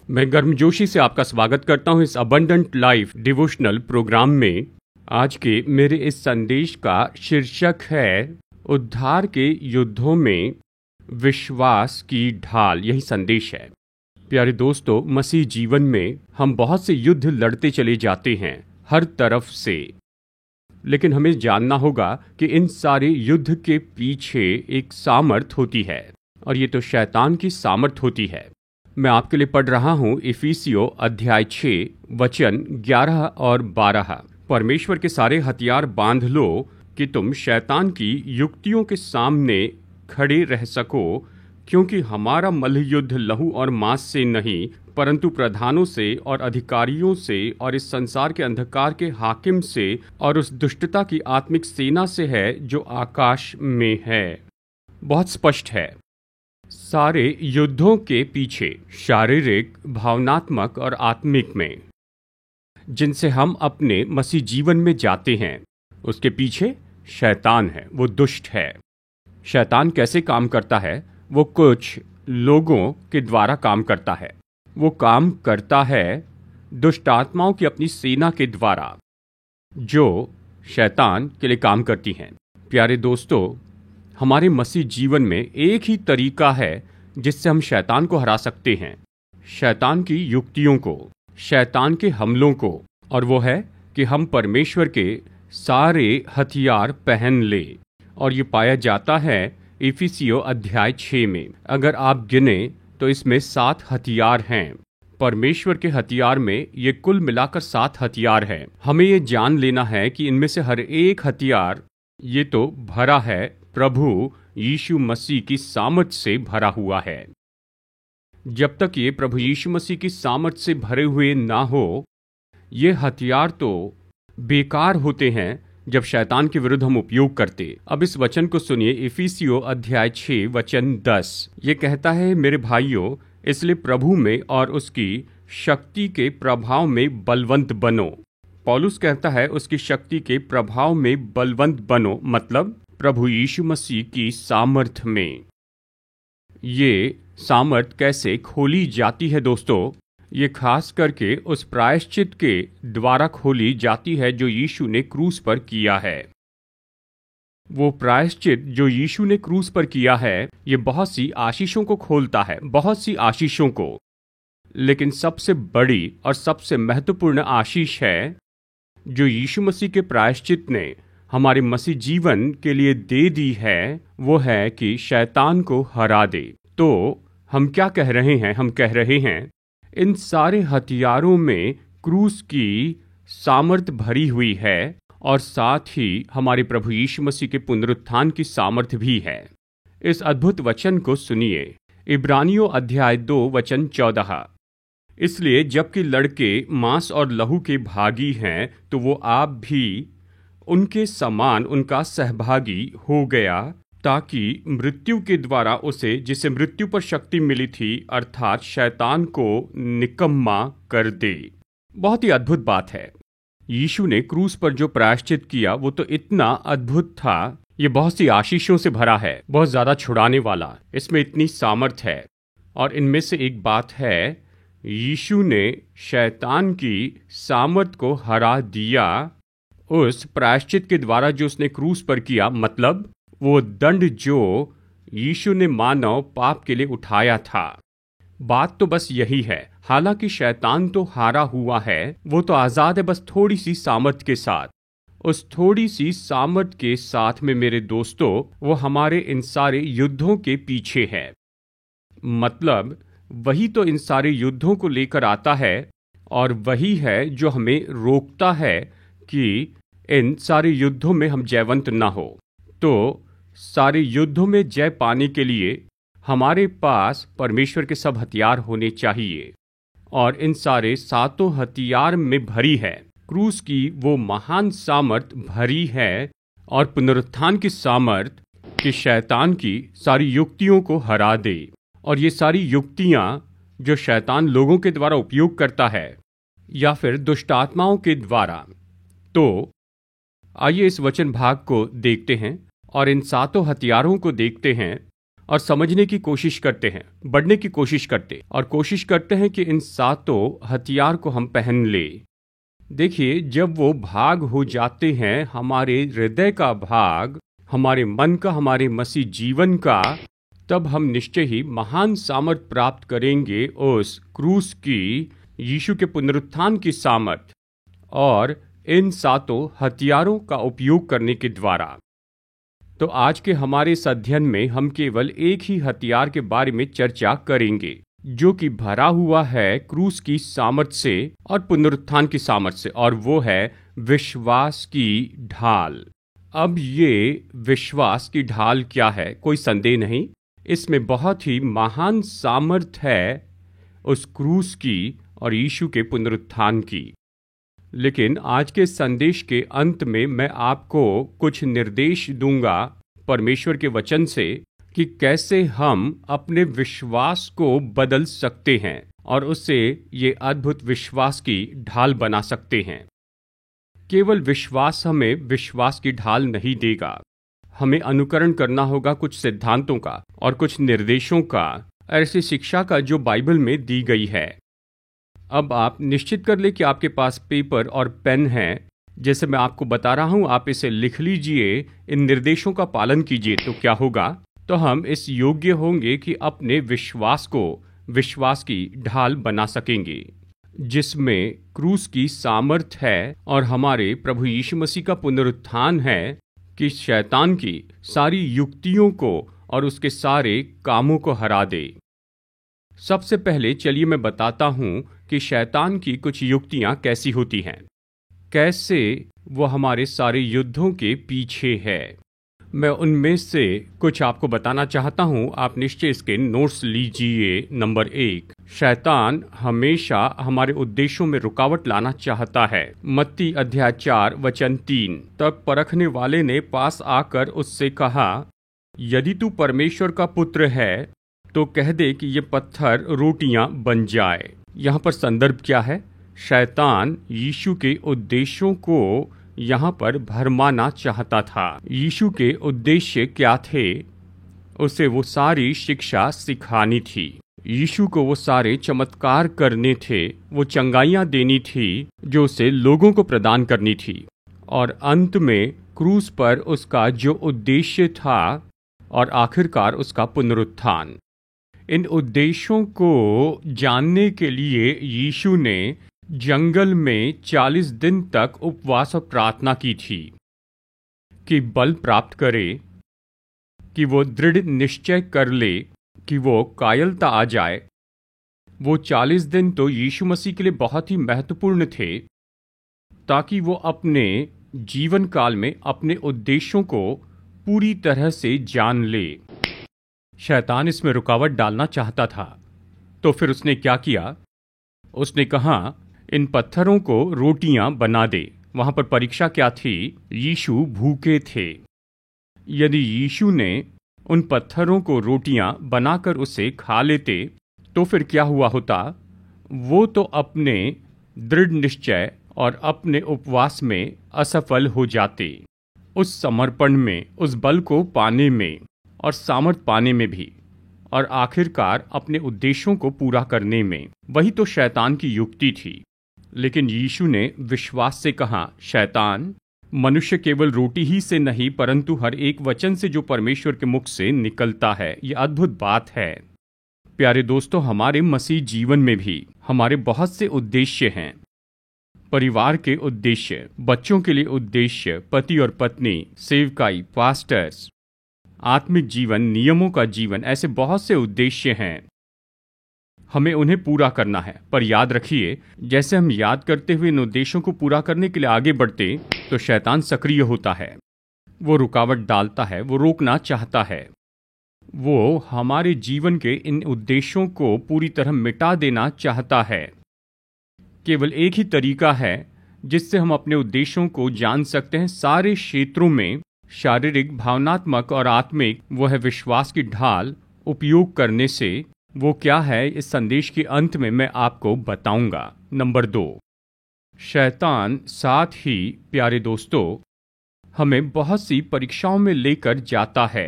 मैं गर्मजोशी से आपका स्वागत करता हूं इस अबंडेंट लाइफ डिवोशनल प्रोग्राम में। आज के मेरे इस संदेश का शीर्षक है उद्धार के युद्धों में विश्वास की ढाल। यही संदेश है। प्यारे दोस्तों, मसीह जीवन में हम बहुत से युद्ध लड़ते चले जाते हैं हर तरफ से, लेकिन हमें जानना होगा कि इन सारे युद्ध के पीछे एक सामर्थ होती है, और ये तो शैतान की सामर्थ होती है। मैं आपके लिए पढ़ रहा हूं इफिसियों अध्याय 6 वचन 11 और 12। परमेश्वर के सारे हथियार बांध लो कि तुम शैतान की युक्तियों के सामने खड़े रह सको, क्योंकि हमारा मल्लयुद्ध लहू और मांस से नहीं, परंतु प्रधानों से और अधिकारियों से और इस संसार के अंधकार के हाकिम से और उस दुष्टता की आत्मिक सेना से है जो आकाश में है। बहुत स्पष्ट है। सारे युद्धों के पीछे शारीरिक, भावनात्मक और आत्मिक में जिनसे हम अपने मसीह जीवन में जाते हैं, उसके पीछे शैतान है। वो दुष्ट है। शैतान कैसे काम करता है? वो कुछ लोगों के द्वारा काम करता है। वो काम करता है दुष्ट आत्माओं की अपनी सेना के द्वारा, जो शैतान के लिए काम करती हैं। प्यारे दोस्तों, हमारे मसीह जीवन में एक ही तरीका है जिससे हम शैतान को हरा सकते हैं, शैतान की युक्तियों को, शैतान के हमलों को, और वो है कि हम परमेश्वर के सारे हथियार पहन ले। और ये पाया जाता है इफिसियों अध्याय 6 में। अगर आप गिने तो इसमें 7 हथियार हैं। परमेश्वर के हथियार में ये कुल मिलाकर 7 हथियार हैं। हमें ये जान लेना है कि इनमें से हर एक हथियार ये तो भरा है प्रभु यीशु मसीह की सामर्थ से भरा हुआ है। जब तक ये प्रभु यीशु मसीह की सामर्थ से भरे हुए ना हो, ये हथियार तो बेकार होते हैं जब शैतान के विरुद्ध हम उपयोग करते। अब इस वचन को सुनिए, इफिसियों अध्याय 6 वचन 10। ये कहता है, मेरे भाइयों, इसलिए प्रभु में और उसकी शक्ति के प्रभाव में बलवंत बनो। पौलुस कहता है उसकी शक्ति के प्रभाव में बलवंत बनो, मतलब प्रभु यीशु मसीह की सामर्थ में। ये सामर्थ कैसे खोली जाती है दोस्तों? ये खास करके उस प्रायश्चित के द्वारा खोली जाती है जो यीशु ने क्रूस पर किया है। वो प्रायश्चित जो यीशु ने क्रूस पर किया है, ये बहुत सी आशीषों को खोलता है, बहुत सी आशीषों को। लेकिन सबसे बड़ी और सबसे महत्वपूर्ण आशीष है जो यीशु मसीह के प्रायश्चित ने हमारे मसीह जीवन के लिए दे दी है, वो है कि शैतान को हरा दे। तो हम क्या कह रहे हैं? हम कह रहे हैं इन सारे हथियारों में क्रूस की सामर्थ भरी हुई है, और साथ ही हमारे प्रभु यीशु मसीह के पुनरुत्थान की सामर्थ भी है। इस अद्भुत वचन को सुनिए, इब्रानियों अध्याय 2 वचन 14। इसलिए जबकि लड़के मांस और लहू के भागी हैं, तो वो आप भी उनके समान उनका सहभागी हो गया, ताकि मृत्यु के द्वारा उसे, जिसे मृत्यु पर शक्ति मिली थी, अर्थात शैतान को निकम्मा कर दे। बहुत ही अद्भुत बात है। यीशु ने क्रूस पर जो प्रायश्चित किया वो तो इतना अद्भुत था। ये बहुत सी आशीषों से भरा है, बहुत ज्यादा छुड़ाने वाला। इसमें इतनी सामर्थ है। और इनमें से एक बात है, यीशु ने शैतान की सामर्थ को हरा दिया उस प्रायश्चित के द्वारा जो उसने क्रूस पर किया। मतलब वो दंड जो यीशु ने मानव पाप के लिए उठाया था। बात तो बस यही है। हालांकि शैतान तो हारा हुआ है, वो तो आजाद है, बस थोड़ी सी सामर्थ के साथ। उस थोड़ी सी सामर्थ के साथ में मेरे दोस्तों, वो हमारे इन सारे युद्धों के पीछे है। मतलब वही तो इन सारे युद्धों को लेकर आता है, और वही है जो हमें रोकता है कि इन सारे युद्धों में हम जयवंत ना हो। तो सारे युद्धों में जय पाने के लिए हमारे पास परमेश्वर के सब हथियार होने चाहिए, और इन सारे 7 हथियार में भरी है क्रूस की वो महान सामर्थ भरी है, और पुनरुत्थान की सामर्थ कि शैतान की सारी युक्तियों को हरा दे। और ये सारी युक्तियां जो शैतान लोगों के द्वारा उपयोग करता है, या फिर दुष्ट आत्माओं के द्वारा। तो आइए इस वचन भाग को देखते हैं और इन 7 हथियारों को देखते हैं, और समझने की कोशिश करते हैं, बढ़ने की कोशिश करते और कोशिश करते हैं कि इन सातों हथियार को हम पहन ले। देखिए, जब वो भाग हो जाते हैं, हमारे हृदय का भाग, हमारे मन का, हमारे मसीह जीवन का, तब हम निश्चय ही महान सामर्थ प्राप्त करेंगे उस क्रूस की, यीशु के पुनरुत्थान की सामर्थ और इन सातों हथियारों का उपयोग करने के द्वारा। तो आज के हमारे इस अध्ययन में हम केवल एक ही हथियार के बारे में चर्चा करेंगे, जो कि भरा हुआ है क्रूस की सामर्थ से और पुनरुत्थान की सामर्थ से, और वो है विश्वास की ढाल। अब ये विश्वास की ढाल क्या है, कोई संदेह नहीं, इसमें बहुत ही महान सामर्थ है उस क्रूस की और यीशु के पुनरुत्थान की। लेकिन आज के संदेश के अंत में मैं आपको कुछ निर्देश दूंगा परमेश्वर के वचन से कि कैसे हम अपने विश्वास को बदल सकते हैं और उससे ये अद्भुत विश्वास की ढाल बना सकते हैं। केवल विश्वास हमें विश्वास की ढाल नहीं देगा, हमें अनुकरण करना होगा कुछ सिद्धांतों का और कुछ निर्देशों का, ऐसी शिक्षा का जो बाइबल में दी गई है। अब आप निश्चित कर ले कि आपके पास पेपर और पेन है। जैसे मैं आपको बता रहा हूं, आप इसे लिख लीजिए, इन निर्देशों का पालन कीजिए। तो क्या होगा, तो हम इस योग्य होंगे कि अपने विश्वास को विश्वास की ढाल बना सकेंगे, जिसमें क्रूस की सामर्थ है और हमारे प्रभु यीशु मसीह का पुनरुत्थान है कि शैतान की सारी युक्तियों को और उसके सारे कामों को हरा दे। सबसे पहले चलिए मैं बताता हूं कि शैतान की कुछ युक्तियां कैसी होती हैं, कैसे वो हमारे सारे युद्धों के पीछे है। मैं उनमें से कुछ आपको बताना चाहता हूं, आप निश्चय इसके नोट्स लीजिए। नंबर 1, शैतान हमेशा हमारे उद्देश्यों में रुकावट लाना चाहता है। मत्ती अध्याय 4 वचन 3, तब परखने वाले ने पास आकर उससे कहा, यदि तू परमेश्वर का पुत्र है तो कह दे कि ये पत्थर रोटियां बन जाए। यहाँ पर संदर्भ क्या है? शैतान यीशु के उद्देश्यों को यहाँ पर भरमाना चाहता था। यीशु के उद्देश्य क्या थे? उसे वो सारी शिक्षा सिखानी थी, यीशु को वो सारे चमत्कार करने थे, वो चंगाइयाँ देनी थी जो उसे लोगों को प्रदान करनी थी, और अंत में क्रूस पर उसका जो उद्देश्य था और आखिरकार उसका पुनरुत्थान। इन उद्देश्यों को जानने के लिए यीशु ने जंगल में 40 दिन तक उपवास और प्रार्थना की थी कि बल प्राप्त करे, कि वो दृढ़ निश्चय कर ले, कि वो कायलता आ जाए। वो 40 दिन तो यीशु मसीह के लिए बहुत ही महत्वपूर्ण थे, ताकि वो अपने जीवन काल में अपने उद्देश्यों को पूरी तरह से जान ले। शैतान इसमें रुकावट डालना चाहता था, तो फिर उसने क्या किया? उसने कहा, इन पत्थरों को रोटियां बना दे। वहां पर परीक्षा क्या थी? यीशु भूखे थे। यदि यीशु ने उन पत्थरों को रोटियां बनाकर उसे खा लेते तो फिर क्या हुआ होता? वो तो अपने दृढ़ निश्चय और अपने उपवास में असफल हो जाते, उस समर्पण में, उस बल को पाने में और सामर्थ पाने में भी, और आखिरकार अपने उद्देश्यों को पूरा करने में। वही तो शैतान की युक्ति थी। लेकिन यीशु ने विश्वास से कहा, शैतान, मनुष्य केवल रोटी ही से नहीं परंतु हर एक वचन से जो परमेश्वर के मुख से निकलता है। ये अद्भुत बात है। प्यारे दोस्तों, हमारे मसीह जीवन में भी हमारे बहुत से उद्देश्य हैं। परिवार के उद्देश्य, बच्चों के लिए उद्देश्य, पति और पत्नी, सेवकाई, पास्टर्स, आत्मिक जीवन, नियमों का जीवन, ऐसे बहुत से उद्देश्य हैं। हमें उन्हें पूरा करना है। पर याद रखिए, जैसे हम याद करते हुए इन उद्देश्यों को पूरा करने के लिए आगे बढ़ते तो शैतान सक्रिय होता है, वो रुकावट डालता है, वो रोकना चाहता है, वो हमारे जीवन के इन उद्देश्यों को पूरी तरह मिटा देना चाहता है। केवल एक ही तरीका है जिससे हम अपने उद्देश्यों को जान सकते हैं सारे क्षेत्रों में, शारीरिक, भावनात्मक और आत्मिक, वो है विश्वास की ढाल उपयोग करने से। वो क्या है, इस संदेश के अंत में मैं आपको बताऊंगा। नंबर 2, शैतान साथ ही प्यारे दोस्तों हमें बहुत सी परीक्षाओं में लेकर जाता है।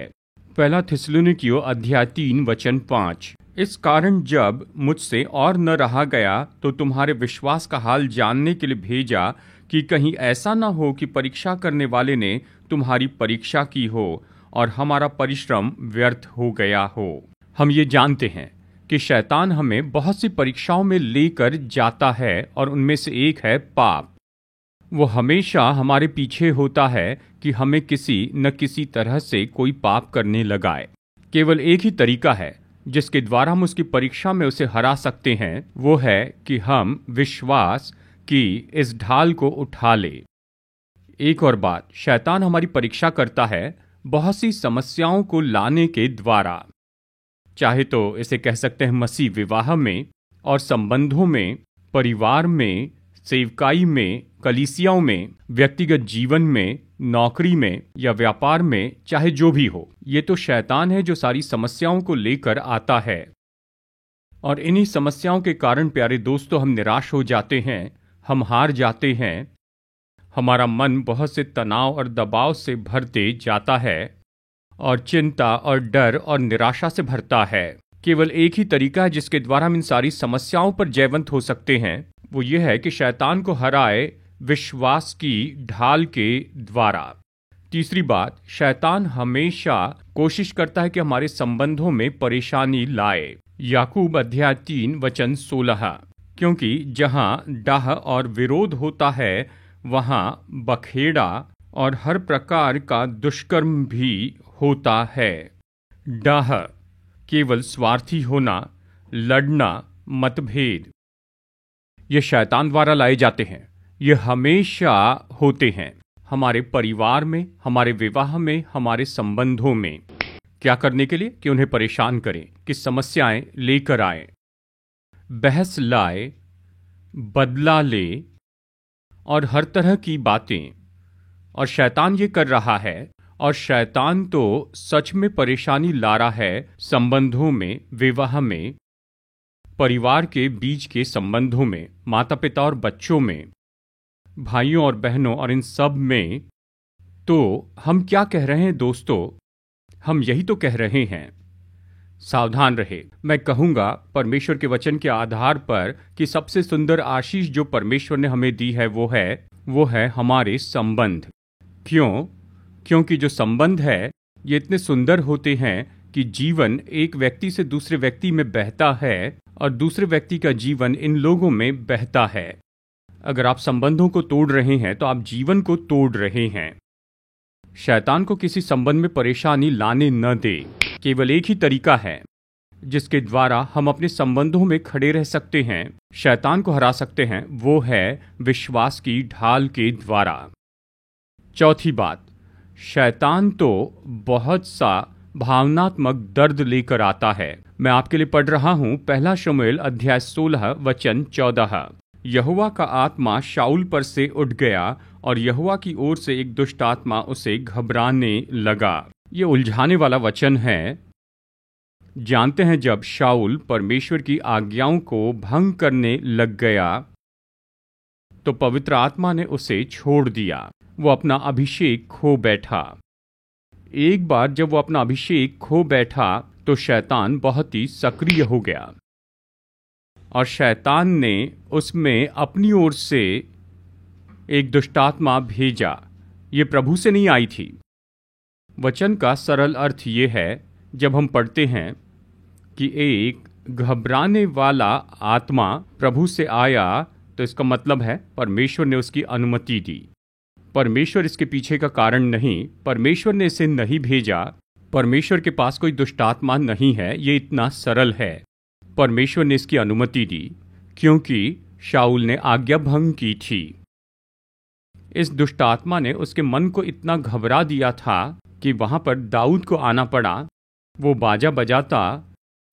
पहला थिस्सलुनीकियों अध्याय 3 वचन 5। इस कारण जब मुझसे और न रहा गया तो तुम्हारे विश्वास का हाल जानने के लिए भेजा कि कहीं ऐसा न हो कि परीक्षा करने वाले ने तुम्हारी परीक्षा की हो और हमारा परिश्रम व्यर्थ हो गया हो। हम ये जानते हैं कि शैतान हमें बहुत सी परीक्षाओं में लेकर जाता है और उनमें से एक है पाप। वो हमेशा हमारे पीछे होता है कि हमें किसी न किसी तरह से कोई पाप करने लगाए। केवल एक ही तरीका है जिसके द्वारा हम उसकी परीक्षा में उसे हरा सकते हैं, वो है कि हम विश्वास की इस ढाल को उठा ले। एक और बात, शैतान हमारी परीक्षा करता है बहुत सी समस्याओं को लाने के द्वारा। चाहे तो इसे कह सकते हैं मसीह विवाह में और संबंधों में, परिवार में, सेवकाई में, कलीसियाओं में, व्यक्तिगत जीवन में, नौकरी में या व्यापार में, चाहे जो भी हो, ये तो शैतान है जो सारी समस्याओं को लेकर आता है। और इन्हीं समस्याओं के कारण प्यारे दोस्तों, हम निराश हो जाते हैं, हम हार जाते हैं, हमारा मन बहुत से तनाव और दबाव से भरते जाता है और चिंता और डर और निराशा से भरता है। केवल एक ही तरीका है जिसके द्वारा हम इन सारी समस्याओं पर जयवंत हो सकते हैं, वो ये है कि शैतान को हराए विश्वास की ढाल के द्वारा। तीसरी बात, शैतान हमेशा कोशिश करता है कि हमारे संबंधों में परेशानी लाए। याकूब अध्याय 3 वचन 16। क्योंकि जहां डाह और विरोध होता है वहां बखेड़ा और हर प्रकार का दुष्कर्म भी होता है। डाह केवल स्वार्थी होना, लड़ना, मतभेद, ये शैतान द्वारा लाए जाते हैं। ये हमेशा होते हैं हमारे परिवार में, हमारे विवाह में, हमारे संबंधों में। क्या करने के लिए? कि उन्हें परेशान करें, कि समस्याएं लेकर आए, बहस लाए, बदला ले और हर तरह की बातें। और शैतान ये कर रहा है, और शैतान तो सच में परेशानी ला रहा है संबंधों में, विवाह में, परिवार के बीच के संबंधों में, माता पिता और बच्चों में, भाइयों और बहनों और इन सब में। तो हम क्या कह रहे हैं दोस्तों? हम यही तो कह रहे हैं, सावधान रहे। मैं कहूंगा परमेश्वर के वचन के आधार पर कि सबसे सुंदर आशीष जो परमेश्वर ने हमें दी है वो है हमारे संबंध। क्यों? क्योंकि जो संबंध है ये इतने सुंदर होते हैं कि जीवन एक व्यक्ति से दूसरे व्यक्ति में बहता है और दूसरे व्यक्ति का जीवन इन लोगों में बहता है। अगर आप संबंधों को तोड़ रहे हैं तो आप जीवन को तोड़ रहे हैं। शैतान को किसी संबंध में परेशानी लाने न दे। केवल एक ही तरीका है जिसके द्वारा हम अपने संबंधों में खड़े रह सकते हैं, शैतान को हरा सकते हैं, वो है विश्वास की ढाल के द्वारा। चौथी बात, शैतान तो बहुत सा भावनात्मक दर्द लेकर आता है। मैं आपके लिए पढ़ रहा हूं पहला शमूएल अध्याय 16 वचन 14। यहोवा का आत्मा शाऊल पर से उठ गया और यहोवा की ओर से एक दुष्ट आत्मा उसे घबराने लगा। ये उलझाने वाला वचन है। जानते हैं, जब शाऊल परमेश्वर की आज्ञाओं को भंग करने लग गया तो पवित्र आत्मा ने उसे छोड़ दिया। वो अपना अभिषेक खो बैठा। एक बार जब वो अपना अभिषेक खो बैठा तो शैतान बहुत ही सक्रिय हो गया और शैतान ने उसमें अपनी ओर से एक दुष्टात्मा भेजा। ये प्रभु से नहीं आई थी। वचन का सरल अर्थ ये है, जब हम पढ़ते हैं कि एक घबराने वाला आत्मा प्रभु से आया तो इसका मतलब है परमेश्वर ने उसकी अनुमति दी। परमेश्वर इसके पीछे का कारण नहीं, परमेश्वर ने इसे नहीं भेजा, परमेश्वर के पास कोई दुष्टात्मा नहीं है। ये इतना सरल है। परमेश्वर ने इसकी अनुमति दी क्योंकि शाऊल ने आज्ञा भंग की थी। इस दुष्टात्मा ने उसके मन को इतना घबरा दिया था कि वहां पर दाऊद को आना पड़ा। वो बाजा बजाता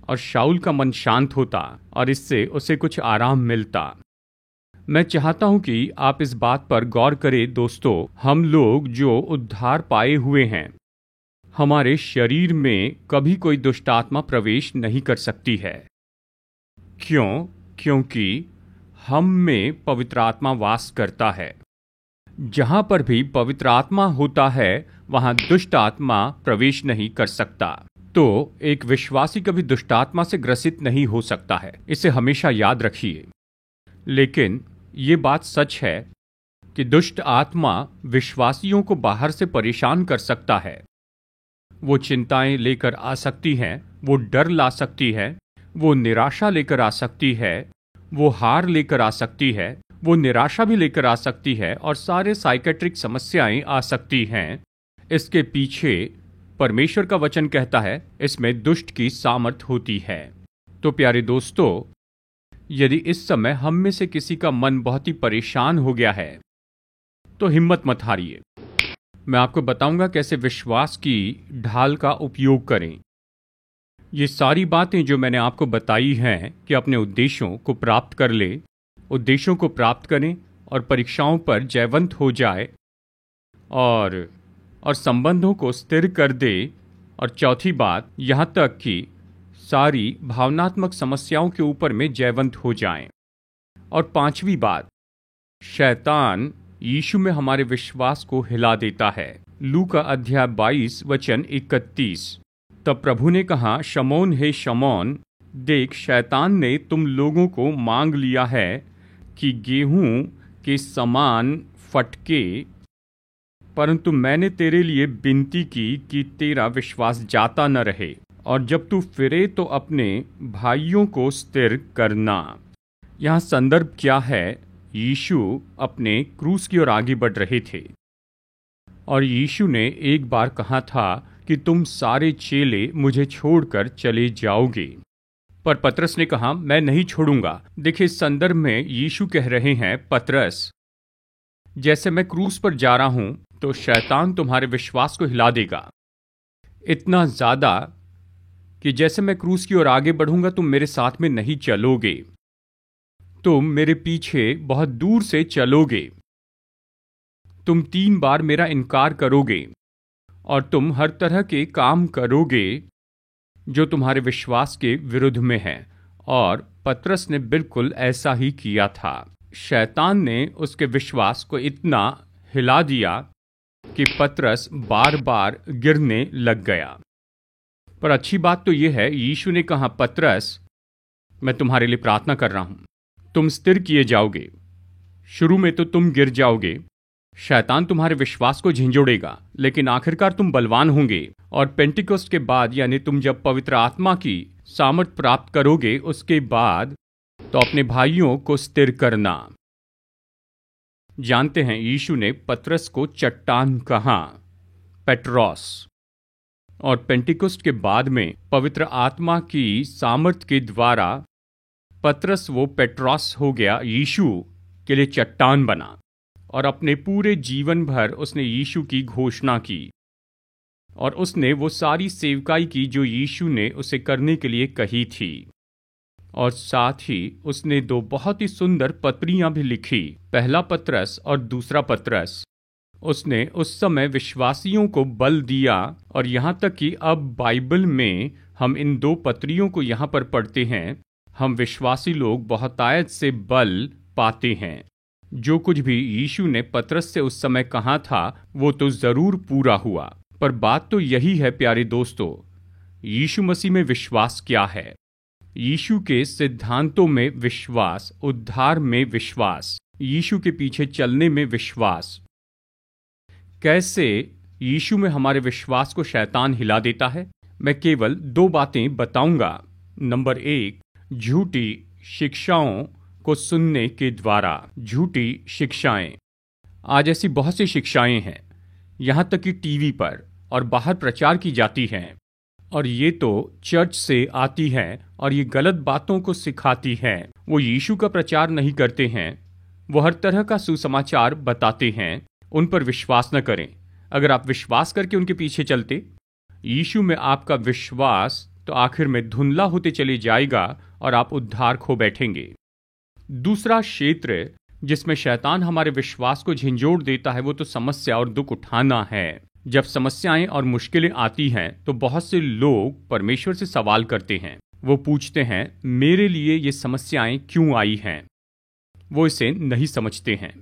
और शाऊल का मन शांत होता और इससे उसे कुछ आराम मिलता। मैं चाहता हूं कि आप इस बात पर गौर करें दोस्तों। हम लोग जो उद्धार पाए हुए हैं, हमारे शरीर में कभी कोई दुष्टात्मा प्रवेश नहीं कर सकती है। क्यों? क्योंकि हम में पवित्र आत्मा वास करता है। जहां पर भी पवित्र आत्मा होता है वहां दुष्ट आत्मा प्रवेश नहीं कर सकता। तो एक विश्वासी कभी दुष्ट आत्मा से ग्रसित नहीं हो सकता है, इसे हमेशा याद रखिए। लेकिन ये बात सच है कि दुष्ट आत्मा विश्वासियों को बाहर से परेशान कर सकता है। वो चिंताएं लेकर आ सकती हैं, वो डर ला सकती है, वो निराशा लेकर आ सकती है, वो हार लेकर आ सकती है, वो निराशा भी लेकर आ सकती है और सारे साइकेट्रिक समस्याएं आ सकती हैं। इसके पीछे परमेश्वर का वचन कहता है इसमें दुष्ट की सामर्थ होती है। तो प्यारे दोस्तों, यदि इस समय हम में से किसी का मन बहुत ही परेशान हो गया है तो हिम्मत मत हारिए। मैं आपको बताऊंगा कैसे विश्वास की ढाल का उपयोग करें। ये सारी बातें जो मैंने आपको बताई हैं कि अपने उद्देश्यों को प्राप्त कर ले, उद्देश्यों को प्राप्त करें और परीक्षाओं पर जयवंत हो जाए और संबंधों को स्थिर कर दे। और चौथी बात, यहाँ तक कि सारी भावनात्मक समस्याओं के ऊपर में जयवंत हो जाएं। और पांचवी बात, शैतान यीशु में हमारे विश्वास को हिला देता है। लूका अध्याय 22 वचन 31। तब प्रभु ने कहा, शमौन हे शमौन, देख शैतान ने तुम लोगों को मांग लिया है कि गेहूं के समान फटके, परंतु मैंने तेरे लिए विनती की कि तेरा विश्वास जाता न रहे, और जब तू फिरे तो अपने भाइयों को स्थिर करना। यहाँ संदर्भ क्या है? यीशु अपने क्रूस की ओर आगे बढ़ रहे थे और यीशु ने एक बार कहा था कि तुम सारे चेले मुझे छोड़कर चले जाओगे, पर पतरस ने कहा मैं नहीं छोड़ूंगा। देखिए, इस संदर्भ में यीशु कह रहे हैं, पतरस, जैसे मैं क्रूस पर जा रहा हूं तो शैतान तुम्हारे विश्वास को हिला देगा, इतना ज्यादा कि जैसे मैं क्रूस की ओर आगे बढ़ूंगा तुम मेरे साथ में नहीं चलोगे, तुम मेरे पीछे बहुत दूर से चलोगे, तुम 3 बार मेरा इनकार करोगे और तुम हर तरह के काम करोगे जो तुम्हारे विश्वास के विरुद्ध में है। और पतरस ने बिल्कुल ऐसा ही किया था। शैतान ने उसके विश्वास को इतना हिला दिया कि पतरस बार बार गिरने लग गया। पर अच्छी बात तो यह है, यीशु ने कहा, पतरस, मैं तुम्हारे लिए प्रार्थना कर रहा हूं, तुम स्थिर किए जाओगे। शुरू में तो तुम गिर जाओगे, शैतान तुम्हारे विश्वास को झिंझोड़ेगा, लेकिन आखिरकार तुम बलवान होंगे और पेंटिकोस्ट के बाद, यानी तुम जब पवित्र आत्मा की सामर्थ प्राप्त करोगे, उसके बाद तो अपने भाइयों को स्थिर करना। जानते हैं, यीशु ने पतरस को चट्टान कहा, पेट्रोस, और पेंटिकोस्ट के बाद में पवित्र आत्मा की सामर्थ के द्वारा पतरस वो पेट्रोस हो गया, यीशु के लिए चट्टान बना। और अपने पूरे जीवन भर उसने यीशु की घोषणा की और उसने वो सारी सेवकाई की जो यीशु ने उसे करने के लिए कही थी। और साथ ही उसने 2 बहुत ही सुंदर पत्रियां भी लिखी, पहला पतरस और दूसरा पतरस। उसने उस समय विश्वासियों को बल दिया और यहाँ तक कि अब बाइबल में हम इन 2 पत्रियों को यहाँ पर पढ़ते हैं, हम विश्वासी लोग बहुतायत से बल पाते हैं। जो कुछ भी यीशु ने पतरस से उस समय कहा था वो तो जरूर पूरा हुआ। पर बात तो यही है प्यारे दोस्तों, यीशु मसीह में विश्वास क्या है? यीशु के सिद्धांतों में विश्वास, उद्धार में विश्वास, यीशु के पीछे चलने में विश्वास। कैसे यीशु में हमारे विश्वास को शैतान हिला देता है, मैं केवल 2 बातें बताऊंगा। नंबर 1, झूठी शिक्षाओं को सुनने के द्वारा। झूठी शिक्षाएं, आज ऐसी बहुत सी शिक्षाएं हैं, यहां तक कि टीवी पर और बाहर प्रचार की जाती हैं, और ये तो चर्च से आती हैं और ये गलत बातों को सिखाती हैं। वो यीशु का प्रचार नहीं करते हैं, वो हर तरह का सुसमाचार बताते हैं। उन पर विश्वास न करें। अगर आप विश्वास करके उनके पीछे चलते, यीशु में आपका विश्वास तो आखिर में धुंधला होते चले जाएगा और आप उद्धार खो बैठेंगे। दूसरा क्षेत्र जिसमें शैतान हमारे विश्वास को झिंझोड़ देता है वो तो समस्या और दुख उठाना है। जब समस्याएं और मुश्किलें आती हैं तो बहुत से लोग परमेश्वर से सवाल करते हैं। वो पूछते हैं, मेरे लिए ये समस्याएं क्यों आई हैं? वो इसे नहीं समझते हैं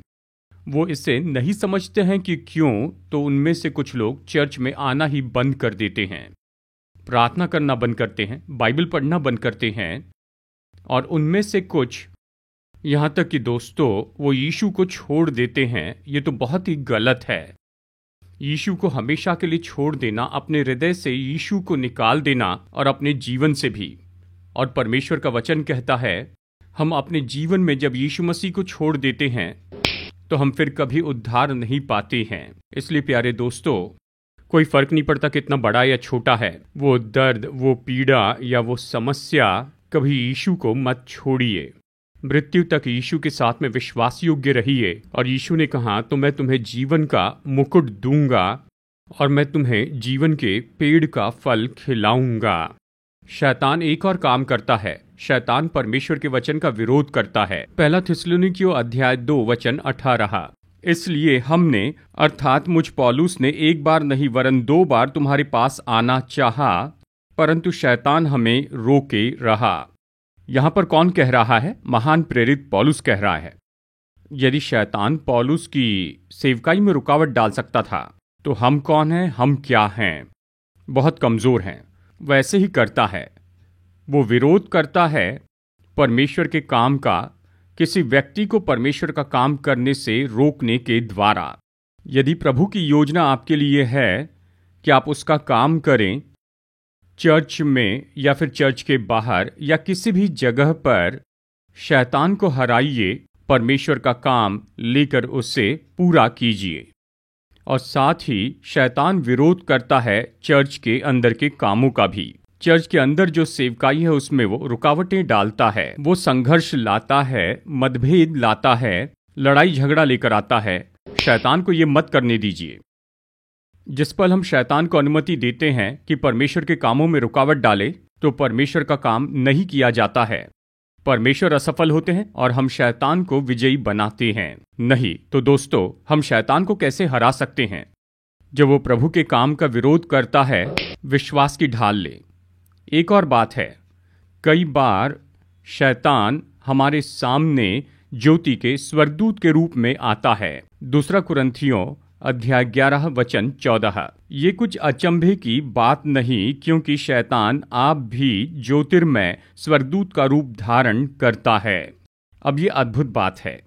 वो इसे नहीं समझते हैं कि क्यों, तो उनमें से कुछ लोग चर्च में आना ही बंद कर देते हैं, प्रार्थना करना बंद करते हैं, बाइबल पढ़ना बंद करते हैं, और उनमें से कुछ यहाँ तक कि दोस्तों वो यीशु को छोड़ देते हैं। ये तो बहुत ही गलत है। यीशु को हमेशा के लिए छोड़ देना, अपने हृदय से यीशु को निकाल देना और अपने जीवन से भी। और परमेश्वर का वचन कहता है हम अपने जीवन में जब यीशु मसीह को छोड़ देते हैं तो हम फिर कभी उद्धार नहीं पाते हैं। इसलिए प्यारे दोस्तों, कोई फर्क नहीं पड़ता कितना बड़ा या छोटा है वो दर्द, वो पीड़ा या वो समस्या, कभी यीशु को मत छोड़िए। मृत्यु तक यीशु के साथ में विश्वास योग्य रहिए। और यीशु ने कहा तो मैं तुम्हें जीवन का मुकुट दूंगा और मैं तुम्हें जीवन के पेड़ का फल खिलाऊंगा। शैतान एक और काम करता है, शैतान परमेश्वर के वचन का विरोध करता है। पहला थिस्सलुनीकियों अध्याय 2 वचन 18। इसलिए हमने अर्थात मुझ पौलुस ने एक बार नहीं वरन 2 बार तुम्हारे पास आना चाहा, परंतु शैतान हमें रोके रहा। यहां पर कौन कह रहा है? महान प्रेरित पौलुस कह रहा है। यदि शैतान पौलुस की सेवकाई में रुकावट डाल सकता था तो हम कौन हैं, हम क्या हैं? बहुत कमजोर हैं। वैसे ही करता है, वो विरोध करता है परमेश्वर के काम का, किसी व्यक्ति को परमेश्वर का काम करने से रोकने के द्वारा। यदि प्रभु की योजना आपके लिए है कि आप उसका काम करें, चर्च में या फिर चर्च के बाहर या किसी भी जगह पर शैतान को हराइए, परमेश्वर का काम लेकर उसे पूरा कीजिए। और साथ ही शैतान विरोध करता है चर्च के अंदर के कामों का भी। चर्च के अंदर जो सेवकाई है उसमें वो रुकावटें डालता है, वो संघर्ष लाता है, मतभेद लाता है, लड़ाई झगड़ा लेकर आता है। शैतान को ये मत करने दीजिए। जिस पल हम शैतान को अनुमति देते हैं कि परमेश्वर के कामों में रुकावट डाले, तो परमेश्वर का काम नहीं किया जाता है। परमेश्वर असफल होते हैं और हम शैतान को विजयी बनाते हैं। नहीं तो दोस्तों, हम शैतान को कैसे हरा सकते हैं? जब वो प्रभु के काम का विरोध करता है, विश्वास की ढाल ले। एक और बात है, कई बार शैतान हमारे सामने ज्योति के स्वर्गदूत के रूप में आता है। दूसरा कुरिन्थियों अध्याय 11 वचन 14। ये कुछ अचंभे की बात नहीं, क्योंकि शैतान आप भी ज्योतिर्मय स्वर्गदूत का रूप धारण करता है। अब ये अद्भुत बात है,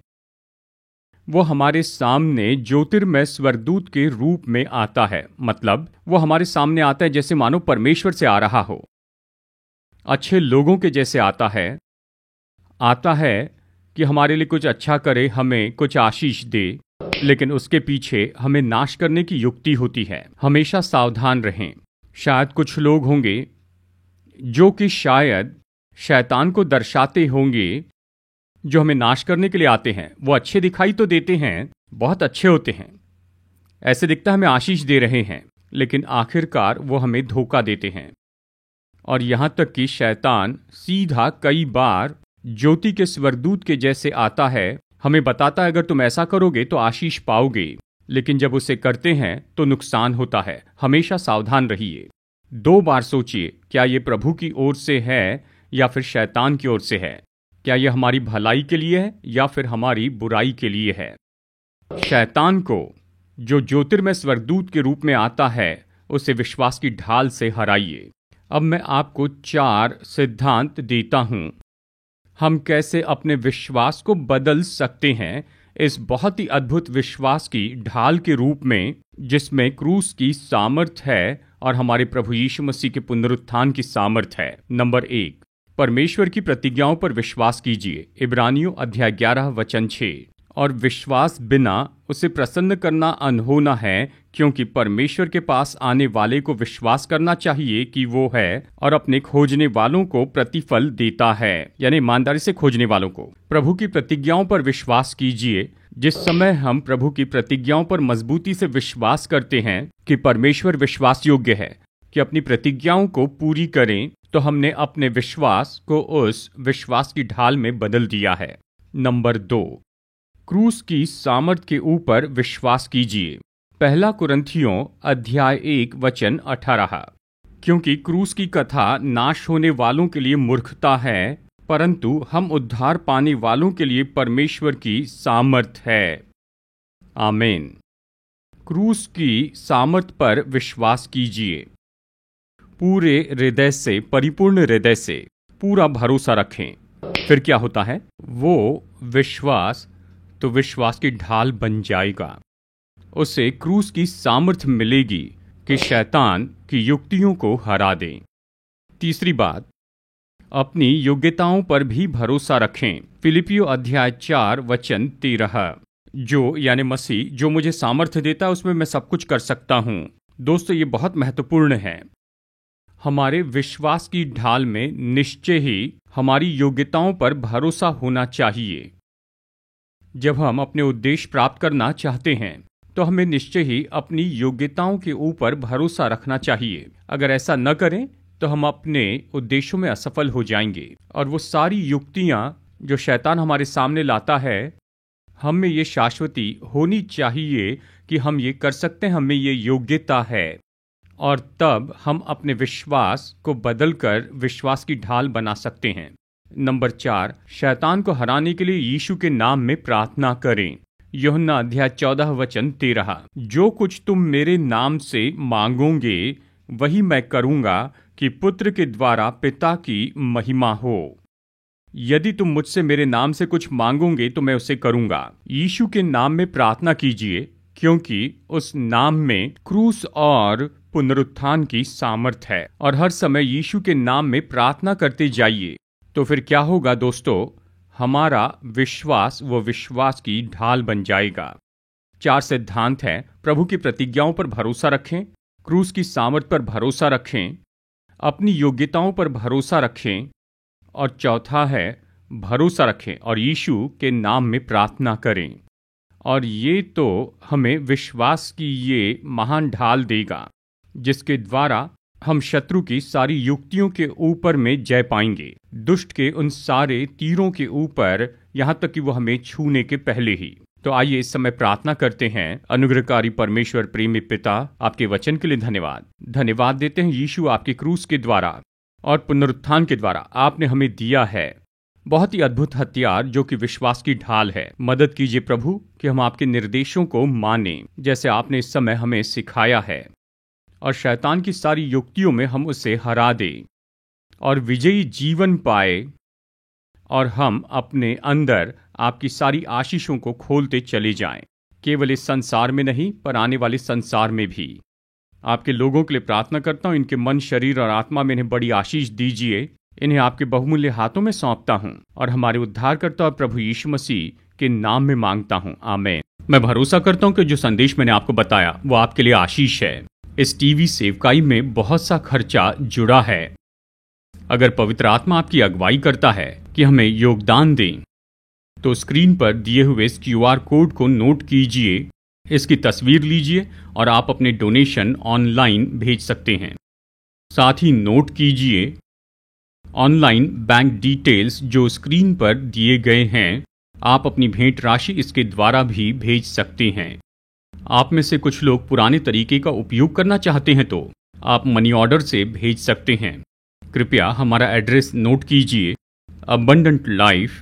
वो हमारे सामने ज्योतिर्मय स्वर्गदूत के रूप में आता है। मतलब वो हमारे सामने आता है जैसे मानो परमेश्वर से आ रहा हो, अच्छे लोगों के जैसे आता है कि हमारे लिए कुछ अच्छा करे, हमें कुछ आशीष दे, लेकिन उसके पीछे हमें नाश करने की युक्ति होती है। हमेशा सावधान रहें। शायद कुछ लोग होंगे जो कि शायद शैतान को दर्शाते होंगे, जो हमें नाश करने के लिए आते हैं। वो अच्छे दिखाई तो देते हैं, बहुत अच्छे होते हैं, ऐसे दिखता है हमें आशीष दे रहे हैं, लेकिन आखिरकार वो हमें धोखा देते हैं। और यहां तक कि शैतान सीधा कई बार ज्योति के स्वर्गदूत के जैसे आता है, हमें बताता है अगर तुम ऐसा करोगे तो आशीष पाओगे, लेकिन जब उसे करते हैं तो नुकसान होता है। हमेशा सावधान रहिए। 2 बार सोचिए, क्या ये प्रभु की ओर से है या फिर शैतान की ओर से है? क्या यह हमारी भलाई के लिए है या फिर हमारी बुराई के लिए है? शैतान को, जो ज्योतिर्मय स्वर्गदूत के रूप में आता है, उसे विश्वास की ढाल से हराइए। अब मैं आपको 4 सिद्धांत देता हूं, हम कैसे अपने विश्वास को बदल सकते हैं इस बहुत ही अद्भुत विश्वास की ढाल के रूप में, जिसमें क्रूस की सामर्थ है और हमारे प्रभु यीशु मसीह के पुनरुत्थान की सामर्थ है। नंबर 1, परमेश्वर की प्रतिज्ञाओं पर विश्वास कीजिए। इब्रानियों अध्याय 11 वचन 6। और विश्वास बिना उसे प्रसन्न करना अनहोना है, क्योंकि परमेश्वर के पास आने वाले को विश्वास करना चाहिए कि वो है और अपने खोजने वालों को प्रतिफल देता है, यानी ईमानदारी से खोजने वालों को। प्रभु की प्रतिज्ञाओं पर विश्वास कीजिए। जिस समय हम प्रभु की प्रतिज्ञाओं पर मजबूती से विश्वास करते हैं कि परमेश्वर विश्वास योग्य है कि अपनी प्रतिज्ञाओं को पूरी करें, तो हमने अपने विश्वास को उस विश्वास की ढाल में बदल दिया है। नंबर 2, क्रूस की सामर्थ के ऊपर विश्वास कीजिए। पहला कुरिन्थियों अध्याय 1 वचन 18। क्योंकि क्रूस की कथा नाश होने वालों के लिए मूर्खता है, परंतु हम उद्धार पाने वालों के लिए परमेश्वर की सामर्थ है। आमीन। क्रूस की सामर्थ पर विश्वास कीजिए। पूरे हृदय से, परिपूर्ण हृदय से पूरा भरोसा रखें। फिर क्या होता है? वो विश्वास तो विश्वास की ढाल बन जाएगा। उसे क्रूस की सामर्थ मिलेगी कि शैतान की युक्तियों को हरा दें। तीसरी बात, अपनी योग्यताओं पर भी भरोसा रखें। फिलिपियो अध्याय 4 वचन 13। जो यानी मसीह जो मुझे सामर्थ्य देता है उसमें मैं सब कुछ कर सकता हूं। दोस्तों, ये बहुत महत्वपूर्ण है। हमारे विश्वास की ढाल में निश्चय ही हमारी योग्यताओं पर भरोसा होना चाहिए। जब हम अपने उद्देश्य प्राप्त करना चाहते हैं तो हमें निश्चय ही अपनी योग्यताओं के ऊपर भरोसा रखना चाहिए। अगर ऐसा न करें तो हम अपने उद्देश्यों में असफल हो जाएंगे। और वो सारी युक्तियां जो शैतान हमारे सामने लाता है, हम में ये शाश्वती होनी चाहिए कि हम ये कर सकते हैं, हमें ये योग्यता है। और तब हम अपने विश्वास को बदलकर विश्वास की ढाल बना सकते हैं। नंबर 4, शैतान को हराने के लिए यीशु के नाम में प्रार्थना करें। यूहन्ना अध्याय 14 वचन 13। जो कुछ तुम मेरे नाम से मांगोगे वही मैं करूंगा कि पुत्र के द्वारा पिता की महिमा हो। यदि तुम मुझसे मेरे नाम से कुछ मांगोगे तो मैं उसे करूंगा। यीशु के नाम में प्रार्थना कीजिए, क्योंकि उस नाम में क्रूस और पुनरुत्थान की सामर्थ है। और हर समय यीशु के नाम में प्रार्थना करते जाइए। तो फिर क्या होगा दोस्तों? हमारा विश्वास वो विश्वास की ढाल बन जाएगा। 4 सिद्धांत हैं। प्रभु की प्रतिज्ञाओं पर भरोसा रखें, क्रूस की सामर्थ पर भरोसा रखें, अपनी योग्यताओं पर भरोसा रखें, और चौथा है भरोसा रखें और यीशु के नाम में प्रार्थना करें। और ये तो हमें विश्वास की ये महान ढाल देगा जिसके द्वारा हम शत्रु की सारी युक्तियों के ऊपर में जय पाएंगे, दुष्ट के उन सारे तीरों के ऊपर, यहां तक कि वो हमें छूने के पहले ही। तो आइए इस समय प्रार्थना करते हैं। अनुग्रहकारी परमेश्वर, प्रेमी पिता, आपके वचन के लिए धन्यवाद देते हैं। यीशु, आपके क्रूस के द्वारा और पुनरुत्थान के द्वारा आपने हमें दिया है बहुत ही अद्भुत हथियार जो कि विश्वास की ढाल है। मदद कीजिए प्रभु कि हम आपके निर्देशों को मानें जैसे आपने इस समय हमें सिखाया है, और शैतान की सारी युक्तियों में हम उसे हरा दें और विजयी जीवन पाए, और हम अपने अंदर आपकी सारी आशीषों को खोलते चले जाएं, केवल इस संसार में नहीं पर आने वाले संसार में भी। आपके लोगों के लिए प्रार्थना करता हूं, इनके मन, शरीर और आत्मा में इन्हें बड़ी आशीष दीजिए। इन्हें आपके बहुमूल्य हाथों में सौंपता हूं और हमारे उद्धारकर्ता और प्रभु यीशु मसीह के नाम में मांगता हूं, आमीन। मैं भरोसा करता हूं कि जो संदेश मैंने आपको बताया वो आपके लिए आशीष है। इस टीवी सेवकाई में बहुत सा खर्चा जुड़ा है। अगर पवित्र आत्मा आपकी अगुवाई करता है कि हमें योगदान दें, तो स्क्रीन पर दिए हुए इस QR कोड को नोट कीजिए, इसकी तस्वीर लीजिए और आप अपने डोनेशन ऑनलाइन भेज सकते हैं। साथ ही नोट कीजिए ऑनलाइन बैंक डिटेल्स जो स्क्रीन पर दिए गए हैं। आप अपनी भेंट राशि इसके द्वारा भी भेज सकते हैं। आप में से कुछ लोग पुराने तरीके का उपयोग करना चाहते हैं तो आप मनी ऑर्डर से भेज सकते हैं। कृपया हमारा एड्रेस नोट कीजिए। Abundant life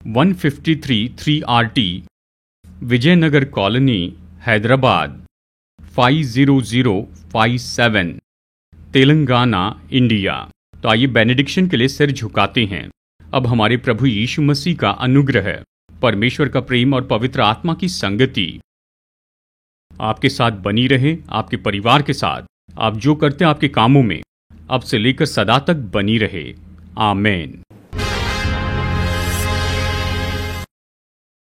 153 3RT Vijayanagar colony, Hyderabad 50057, Telangana, India. तो आइए बेनेडिक्शन के लिए सिर झुकाते हैं। अब हमारे प्रभु यीशु मसीह का अनुग्रह, परमेश्वर का प्रेम और पवित्र आत्मा की संगति आपके साथ बनी रहे, आपके परिवार के साथ, आप जो करते हैं आपके कामों में अब से लेकर सदा तक बनी रहे। आमीन।